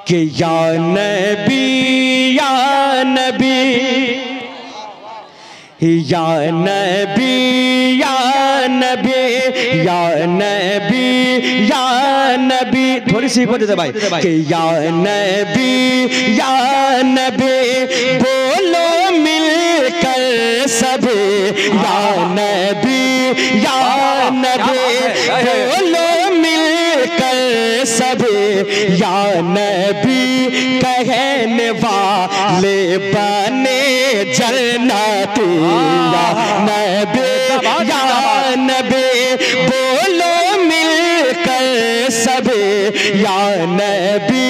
कि या नबी या नबी या नबी या नबी या नबी या नबी, थोड़ी सी बोल देते भाई कि या नबी या नबी, बोलो मिलकर सब या नबी या नबी, बोलो मिलकर सब या नबी, कहने वाले बने जन्नती या नबी या नबी, बोलो मिलकर सब या नबी,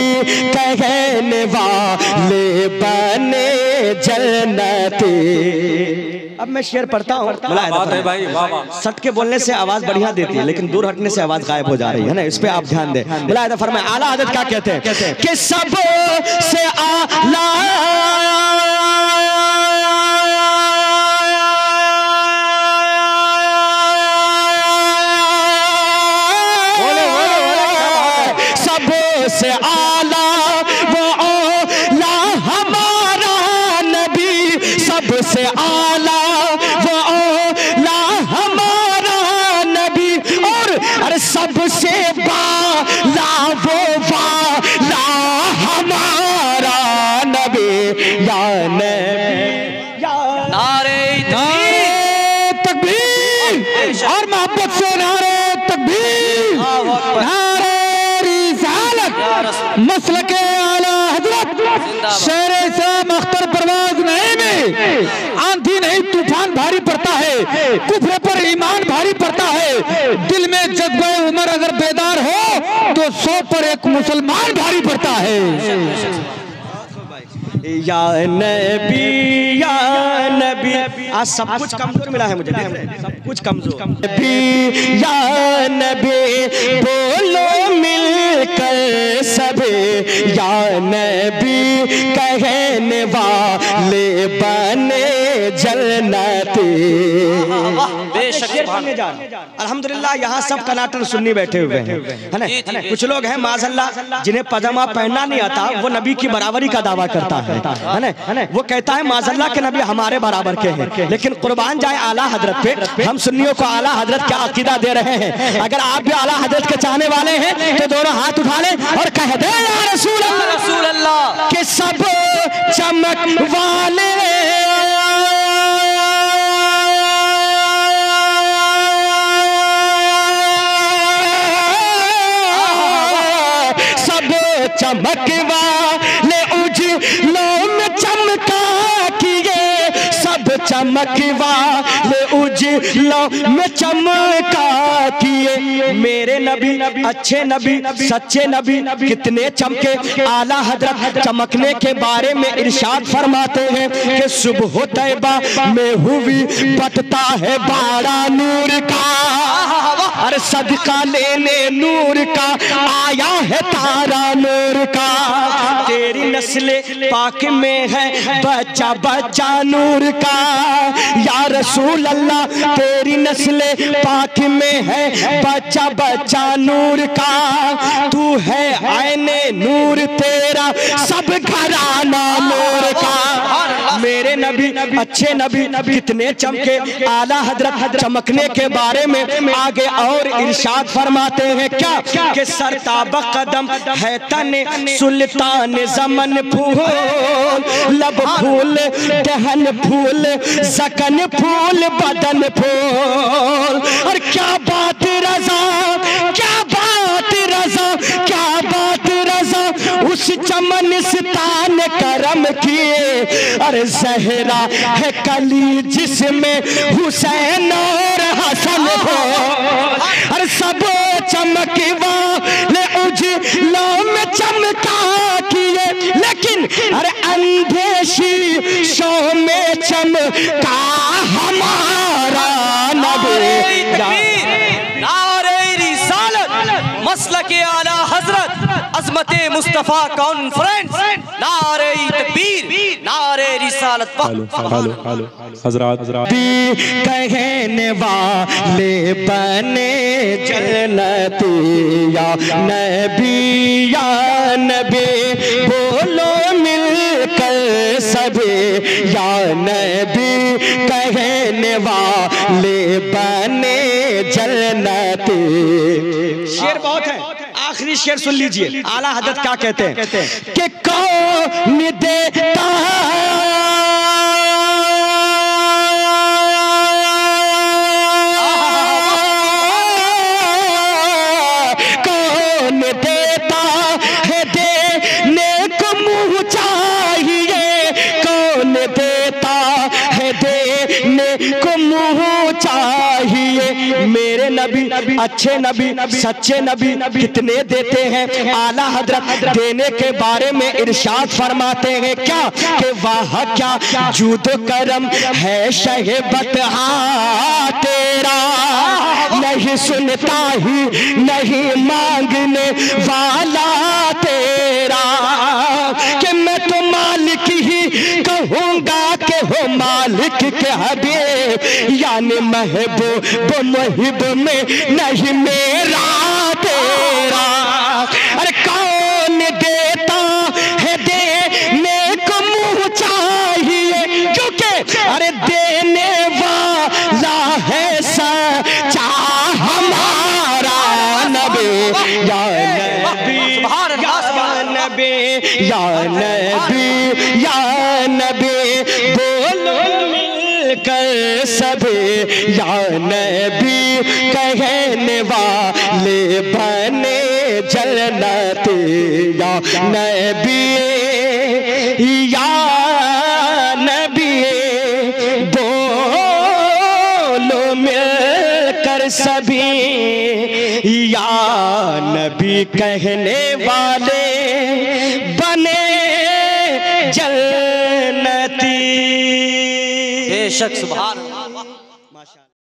कहने वाले बने जन्नती। अब मैं शेर पढ़ता हूँ। सट के बोलने से आवाज बढ़िया देती है, लेकिन दूर हटने से आवाज गायब हो जा रही है ना, इस पे आप ध्यान दें। मुलाहिदा फरमाए, आला हज़रत क्या कहते हैं कि सब से आला से आला वो औला हमारा नबी, सबसे आला वो औला हमारा नबी, और अरे सबसे बाला वो वाला हमारा नबी या नबी या नारे तकबीर और मोहब्बत से नारे तकबीर, मसलके आला हज़रत शेर से मख्तर परवाज़ नहीं में, आंधी नहीं तूफान भारी पड़ता है, कुफ्र पर ईमान भारी पड़ता है, दिल में जज्बे उमर अगर बेदार हो तो 100 पर एक मुसलमान भारी पड़ता है। या नबी या नबी, आज सब कुछ कमजोर मिला है मुझे, सब कुछ कमजोर। नबी या नबी, बोलो मिलकर सब या नबी, कहने वाले बने जन्नती। अल्हम्दुलिल्लाह यहाँ सब कनाटन सुन्नी बैठे हुए हैं, है ना। कुछ लोग हैं माज़अल्लाह जिन्हें पजामा पहनना नहीं आता, वो नबी की बराबरी का दावा करता है ना। वो कहता है माज़अल्लाह के नबी हमारे बराबर के हैं, लेकिन कुर्बान जाए आला हजरत पे, हम सुन्नियों को आला हजरत क्या अकीदा दे रहे हैं। अगर आप भी आला हजरत के चाहने वाले हैं तो दोनों हाथ उठा लें और कह दे या रसूल अल्लाह के सब चमक वाले चमक वाले उजलों में चमका किए, सब चमक वाले उजलों में चमका किए, मेरे नबी अच्छे नबी सच्चे नबी कितने चमके। आला हजरत चमकने के बारे में इरशाद फरमाते हैं कि सुबह तैबा में हुई बटता है बाड़ा नूर का, अरे सदका लेने नूर का आया है तारा नूर का, तेरी नस्ले पाक में है बच्चा बच्चा नूर का, या रसूल अल्लाह तेरी नस्ले पाक में है बच्चा बच्चा नूर का, तू है आईने नूर तेरा सब घराना नूर का। मेरे नबी अच्छे नबी कितने चमके। आला हजरत चमकने के बारे में आगे और इरशाद फरमाते हैं क्या कि सरताब कदम है तने सुल्तान ज़मन फूल, लब फूल दहन फूल सकन फूल बदन फूल, और क्या बात रज़ा क्या बात रज़ा क्या बात रज़ा, उस चमन सितान करम किए, अरे ज़हरा है कली जिसमें हुसैन और हसन हो, अरे सब चमके वाले उजलों में चमका किए, लेकिन अरे अंधेशी शो में चमका हमारा नबी। नारे रिसालत मसलके आला हजरत अज़मते मुस्तफा कॉन्फ्रेंस, नारे तकबीर नारे रिसालत। हज़रात कहने वाले बने जन्नती या नबी या नबी कहने वाले बने जन्नती। शेर बहुत है, आखिरी शेर सुन लीजिए, आला हजरत क्या कहते हैं कि कौन देता मेरे नबी, अच्छे नबी, सच्चे नबी कितने देते हैं। आला हजरत देने के बारे में इरशाद फरमाते हैं क्या कि वाह क्या जूद करम है शहबत तेरा, नहीं सुनता ही नहीं मांगने वाला तेरा, कि मैं तो मालिक ही कहूँगा कि हो मालिक के हबीब, यानी महबूब मुहिब में नहीं मेरा तेरा। अरे कौन देता है देने को मुँह चाहिए, क्योंकि अरे देने वाला है सच्चा हमारा नबी। या नबी या नबी या नबी बोलो मिलकर सभी, या नबी कहने वाले बने जन्नती। या नबी या नबी बोलो मिलकर सभी, या नबी कहने वाले बने जन्नती। बेशक सुभान